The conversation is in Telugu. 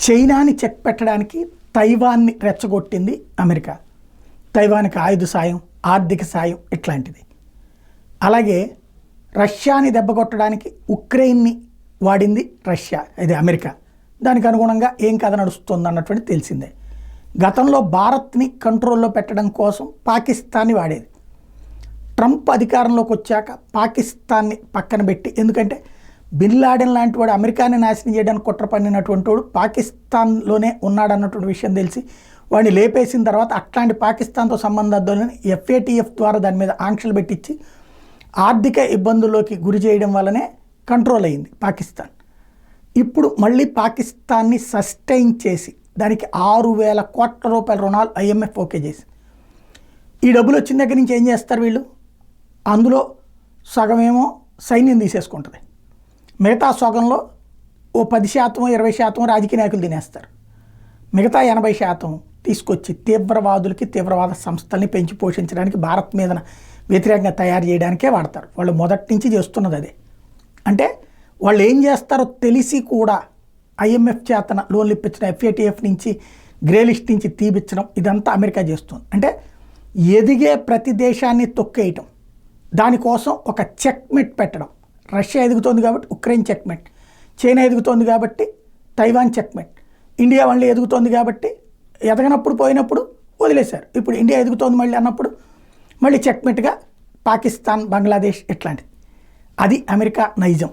చైనాని చెక్ పెట్టడానికి తైవాన్ని రెచ్చగొట్టింది అమెరికా. తైవాన్కి ఆయుధ సాయం, ఆర్థిక సాయం ఇట్లాంటిది. అలాగే రష్యాని దెబ్బకొట్టడానికి ఉక్రెయిన్ని వాడింది రష్యా, ఇది అమెరికా. దానికి అనుగుణంగా ఏం కథ నడుస్తుంది అన్నటువంటి తెలిసిందే. గతంలో భారత్ని కంట్రోల్లో పెట్టడం కోసం పాకిస్తాన్ని వాడేది. ట్రంప్ అధికారంలోకి వచ్చాక పాకిస్తాన్ని పక్కన పెట్టి, ఎందుకంటే బిన్ లాడెన్ లాంటి వాడు అమెరికాని నాశనం చేయడానికి కుట్ర పన్నినటువంటి వాడు పాకిస్తాన్లోనే ఉన్నాడన్నటువంటి విషయం తెలిసి వాడిని లేపేసిన తర్వాత అట్లాంటి పాకిస్తాన్తో సంబంధాలని FATF ద్వారా దాని మీద ఆంక్షలు పెట్టించి ఆర్థిక ఇబ్బందుల్లోకి గురి చేయడం వల్లనే కంట్రోల్ అయింది పాకిస్తాన్. ఇప్పుడు మళ్ళీ పాకిస్తాన్ని సస్టైన్ చేసి దానికి 6,000 కోట్ల రూపాయల రుణాలు IMF ఓకే చేసి, ఈ డబ్బులు వచ్చిన దగ్గర నుంచి ఏం చేస్తారు వీళ్ళు? అందులో సగమేమో సైన్యం తీసేసుకుంటుంది, మిగతా సగంలో ఓ 10% 20% రాజకీయ నాయకులు తినేస్తారు. మిగతా 80% తీసుకొచ్చి తీవ్రవాదులకి, తీవ్రవాద సంస్థల్ని పెంచి పోషించడానికి, భారత్ మీద వ్యతిరేకంగా తయారు చేయడానికే వాడతారు. వాళ్ళు మొదటి నుంచి చేస్తున్నది అదే. అంటే వాళ్ళు ఏం చేస్తారో తెలిసి కూడా IMF చేతన లోన్లు ఇప్పించడం, FATF నుంచి గ్రే లిస్ట్ నుంచి తీపిచ్చడం, ఇదంతా అమెరికా చేస్తుంది. అంటే ఎదిగే ప్రతి దేశాన్ని తొక్కేయటం, దానికోసం ఒక చెక్మెట్ పెట్టడం. రష్యా ఎదుగుతోంది కాబట్టి ఉక్రెయిన్ చెక్మెట్, చైనా ఎదుగుతోంది కాబట్టి తైవాన్ చెక్మెట్, ఇండియా మళ్ళీ ఎదుగుతోంది కాబట్టి ఎదగనప్పుడు పోయినప్పుడు వదిలేశారు. ఇప్పుడు ఇండియా ఎదుగుతోంది మళ్ళీ అన్నప్పుడు మళ్ళీ చెక్మెట్గా పాకిస్తాన్, బంగ్లాదేశ్ ఇట్లాంటిది. అది అమెరికా నైజం.